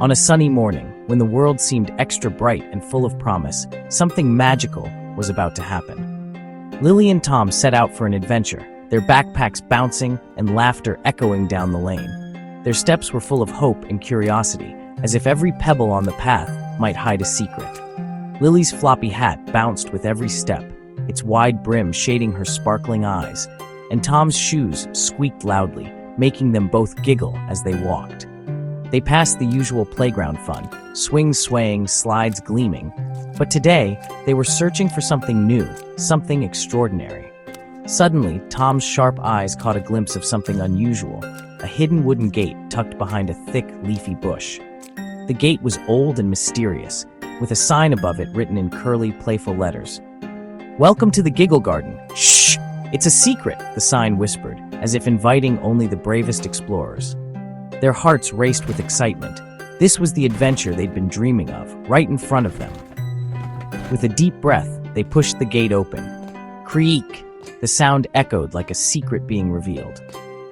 On a sunny morning, when the world seemed extra bright and full of promise, something magical was about to happen. Lily and Tom set out for an adventure, their backpacks bouncing and laughter echoing down the lane. Their steps were full of hope and curiosity, as if every pebble on the path might hide a secret. Lily's floppy hat bounced with every step, its wide brim shading her sparkling eyes, and Tom's shoes squeaked loudly, making them both giggle as they walked. They passed the usual playground fun, swings swaying, slides gleaming, but today they were searching for something new, something extraordinary. Suddenly, Tom's sharp eyes caught a glimpse of something unusual, a hidden wooden gate tucked behind a thick, leafy bush. The gate was old and mysterious, with a sign above it written in curly, playful letters. "Welcome to the Giggle Garden. Shh! It's a secret," the sign whispered, as if inviting only the bravest explorers. Their hearts raced with excitement. This was the adventure they'd been dreaming of, right in front of them. With a deep breath, they pushed the gate open. Creak! The sound echoed like a secret being revealed.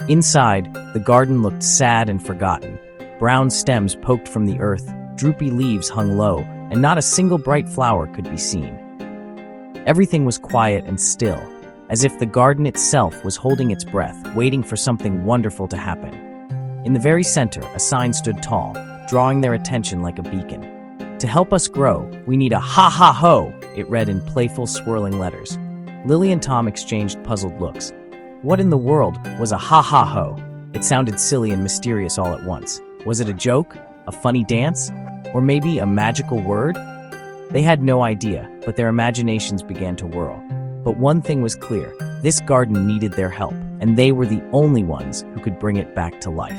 Inside, the garden looked sad and forgotten. Brown stems poked from the earth, droopy leaves hung low, and not a single bright flower could be seen. Everything was quiet and still, as if the garden itself was holding its breath, waiting for something wonderful to happen. In the very center, a sign stood tall, drawing their attention like a beacon. "To help us grow, we need a ha-ha-ho," it read in playful, swirling letters. Lily and Tom exchanged puzzled looks. What in the world was a ha-ha-ho? It sounded silly and mysterious all at once. Was it a joke? A funny dance? Or maybe a magical word? They had no idea, but their imaginations began to whirl. But one thing was clear, this garden needed their help, and they were the only ones who could bring it back to life.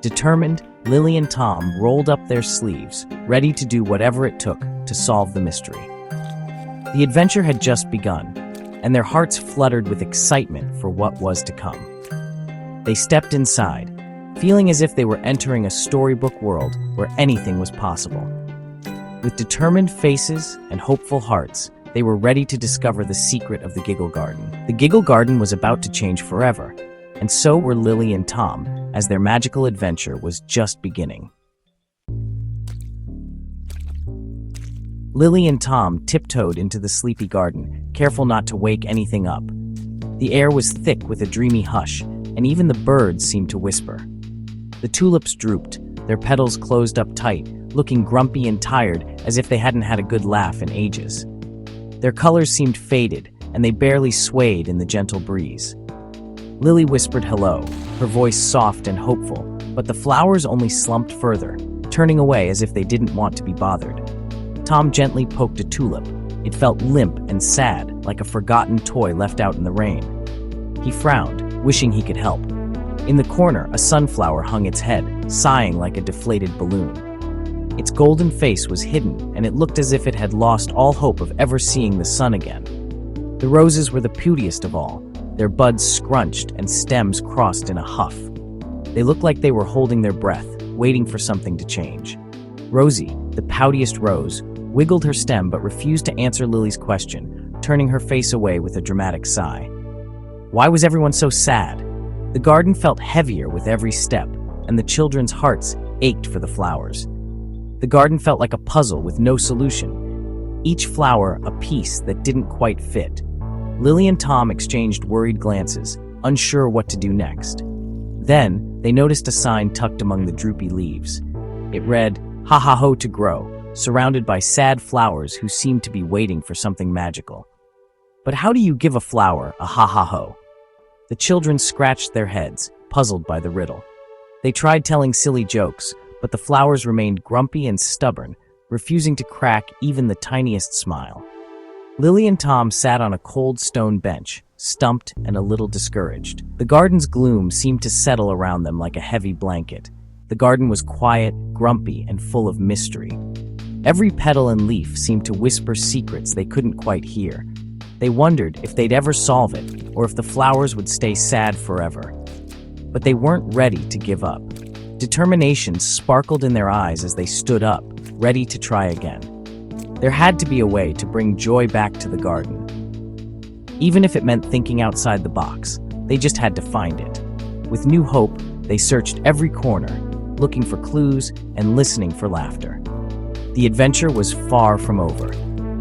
Determined, Lily and Tom rolled up their sleeves, ready to do whatever it took to solve the mystery. The adventure had just begun, and their hearts fluttered with excitement for what was to come. They stepped inside, feeling as if they were entering a storybook world where anything was possible. With determined faces and hopeful hearts, they were ready to discover the secret of the Giggle Garden. The Giggle Garden was about to change forever, and so were Lily and Tom, as their magical adventure was just beginning. Lily and Tom tiptoed into the sleepy garden, careful not to wake anything up. The air was thick with a dreamy hush, and even the birds seemed to whisper. The tulips drooped, their petals closed up tight, looking grumpy and tired as if they hadn't had a good laugh in ages. Their colors seemed faded, and they barely swayed in the gentle breeze. Lily whispered hello, her voice soft and hopeful, but the flowers only slumped further, turning away as if they didn't want to be bothered. Tom gently poked a tulip. It felt limp and sad, like a forgotten toy left out in the rain. He frowned, wishing he could help. In the corner, a sunflower hung its head, sighing like a deflated balloon. Its golden face was hidden, and it looked as if it had lost all hope of ever seeing the sun again. The roses were the prettiest of all, their buds scrunched and stems crossed in a huff. They looked like they were holding their breath, waiting for something to change. Rosie, the poutiest rose, wiggled her stem but refused to answer Lily's question, turning her face away with a dramatic sigh. Why was everyone so sad? The garden felt heavier with every step, and the children's hearts ached for the flowers. The garden felt like a puzzle with no solution, each flower a piece that didn't quite fit. Lily and Tom exchanged worried glances, unsure what to do next. Then, they noticed a sign tucked among the droopy leaves. It read, "Ha-ha-ho to grow," surrounded by sad flowers who seemed to be waiting for something magical. But how do you give a flower a ha-ha-ho? The children scratched their heads, puzzled by the riddle. They tried telling silly jokes, but the flowers remained grumpy and stubborn, refusing to crack even the tiniest smile. Lily and Tom sat on a cold stone bench, stumped and a little discouraged. The garden's gloom seemed to settle around them like a heavy blanket. The garden was quiet, grumpy, and full of mystery. Every petal and leaf seemed to whisper secrets they couldn't quite hear. They wondered if they'd ever solve it, or if the flowers would stay sad forever. But they weren't ready to give up. Determination sparkled in their eyes as they stood up, ready to try again. There had to be a way to bring joy back to the garden. Even if it meant thinking outside the box, they just had to find it. With new hope, they searched every corner, looking for clues and listening for laughter. The adventure was far from over,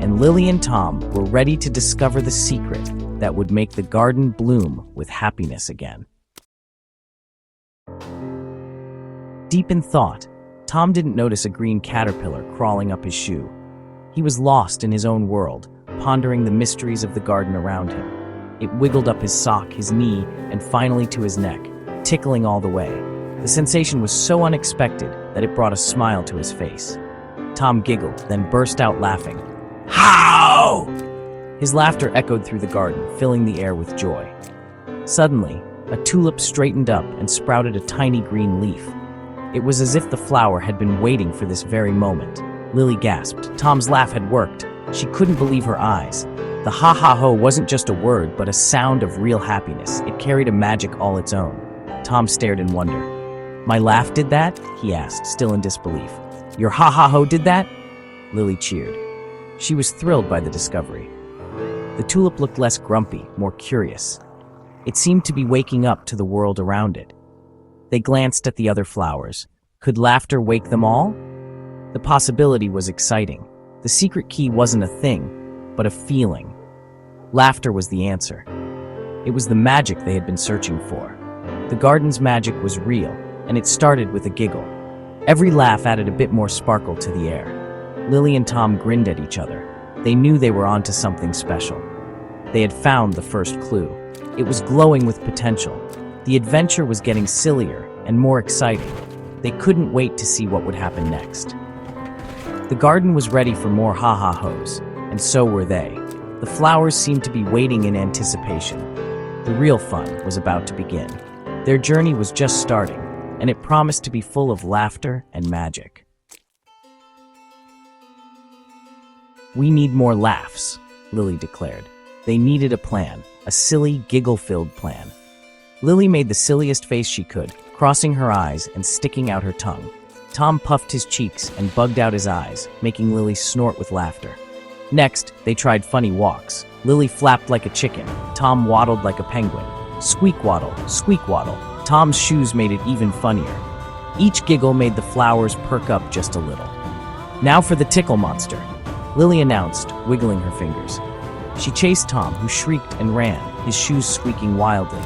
and Lily and Tom were ready to discover the secret that would make the garden bloom with happiness again. Deep in thought, Tom didn't notice a green caterpillar crawling up his shoe. He was lost in his own world, pondering the mysteries of the garden around him. It wiggled up his sock, his knee, and finally to his neck, tickling all the way. The sensation was so unexpected that it brought a smile to his face. Tom giggled, then burst out laughing. How? His laughter echoed through the garden, filling the air with joy. Suddenly, a tulip straightened up and sprouted a tiny green leaf. It was as if the flower had been waiting for this very moment. Lily gasped. Tom's laugh had worked. She couldn't believe her eyes. The ha-ha-ho wasn't just a word, but a sound of real happiness. It carried a magic all its own. Tom stared in wonder. My laugh did that? He asked, still in disbelief. Your ha-ha-ho did that? Lily cheered. She was thrilled by the discovery. The tulip looked less grumpy, more curious. It seemed to be waking up to the world around it. They glanced at the other flowers. Could laughter wake them all? The possibility was exciting. The secret key wasn't a thing, but a feeling. Laughter was the answer. It was the magic they had been searching for. The garden's magic was real, and it started with a giggle. Every laugh added a bit more sparkle to the air. Lily and Tom grinned at each other. They knew they were onto something special. They had found the first clue. It was glowing with potential. The adventure was getting sillier and more exciting. They couldn't wait to see what would happen next. The garden was ready for more ha-ha-hos, and so were they. The flowers seemed to be waiting in anticipation. The real fun was about to begin. Their journey was just starting, and it promised to be full of laughter and magic. We need more laughs, Lily declared. They needed a plan, a silly, giggle-filled plan. Lily made the silliest face she could, crossing her eyes and sticking out her tongue. Tom puffed his cheeks and bugged out his eyes, making Lily snort with laughter. Next, they tried funny walks. Lily flapped like a chicken. Tom waddled like a penguin. Squeak waddle, squeak waddle. Tom's shoes made it even funnier. Each giggle made the flowers perk up just a little. Now for the tickle monster, Lily announced, wiggling her fingers. She chased Tom, who shrieked and ran, his shoes squeaking wildly.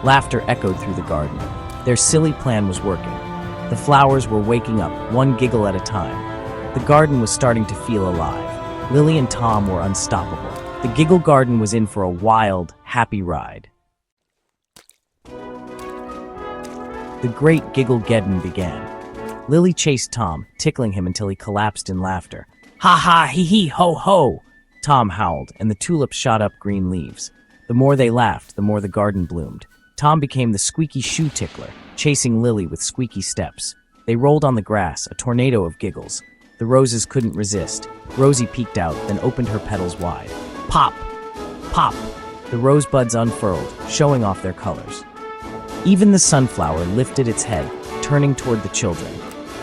Laughter echoed through the garden. Their silly plan was working. The flowers were waking up, one giggle at a time. The garden was starting to feel alive. Lily and Tom were unstoppable. The Giggle Garden was in for a wild, happy ride. The great Giggle Geddon began. Lily chased Tom, tickling him until he collapsed in laughter. Ha ha, hee hee, ho ho! Tom howled, and the tulips shot up green leaves. The more they laughed, the more the garden bloomed. Tom became the squeaky shoe tickler, chasing Lily with squeaky steps. They rolled on the grass, a tornado of giggles. The roses couldn't resist. Rosie peeked out, then opened her petals wide. Pop! Pop! The rosebuds unfurled, showing off their colors. Even the sunflower lifted its head, turning toward the children.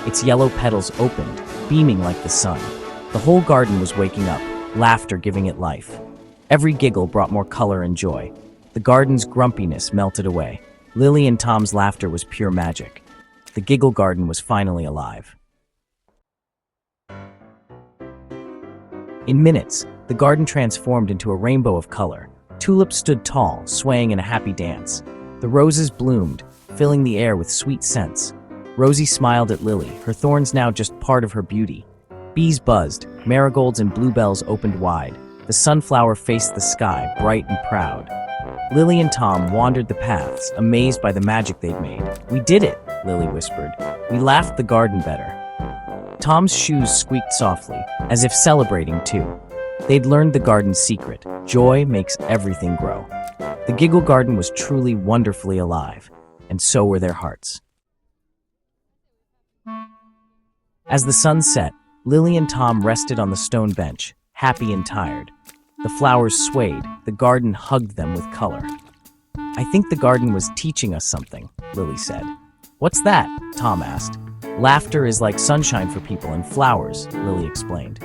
Its yellow petals opened, beaming like the sun. The whole garden was waking up, laughter giving it life. Every giggle brought more color and joy. The garden's grumpiness melted away. Lily and Tom's laughter was pure magic. The Giggle Garden was finally alive. In minutes, the garden transformed into a rainbow of color. Tulips stood tall, swaying in a happy dance. The roses bloomed, filling the air with sweet scents. Rosie smiled at Lily, her thorns now just part of her beauty. Bees buzzed, marigolds and bluebells opened wide. The sunflower faced the sky, bright and proud. Lily and Tom wandered the paths, amazed by the magic they'd made. We did it, Lily whispered. We laughed the garden better. Tom's shoes squeaked softly, as if celebrating too. They'd learned the garden's secret. Joy makes everything grow. The Giggle Garden was truly wonderfully alive, and so were their hearts. As the sun set, Lily and Tom rested on the stone bench, happy and tired. The flowers swayed, the garden hugged them with color. I think the garden was teaching us something, Lily said. What's that? Tom asked. Laughter is like sunshine for people and flowers, Lily explained.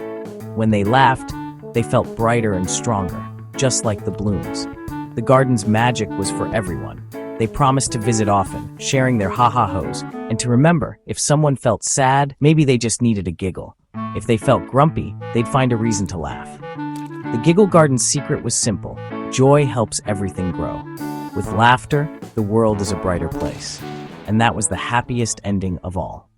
When they laughed, they felt brighter and stronger, just like the blooms. The garden's magic was for everyone. They promised to visit often, sharing their ha-ha-hos, and to remember, if someone felt sad, maybe they just needed a giggle. If they felt grumpy, they'd find a reason to laugh. The Giggle Garden's secret was simple. Joy helps everything grow. With laughter, the world is a brighter place. And that was the happiest ending of all.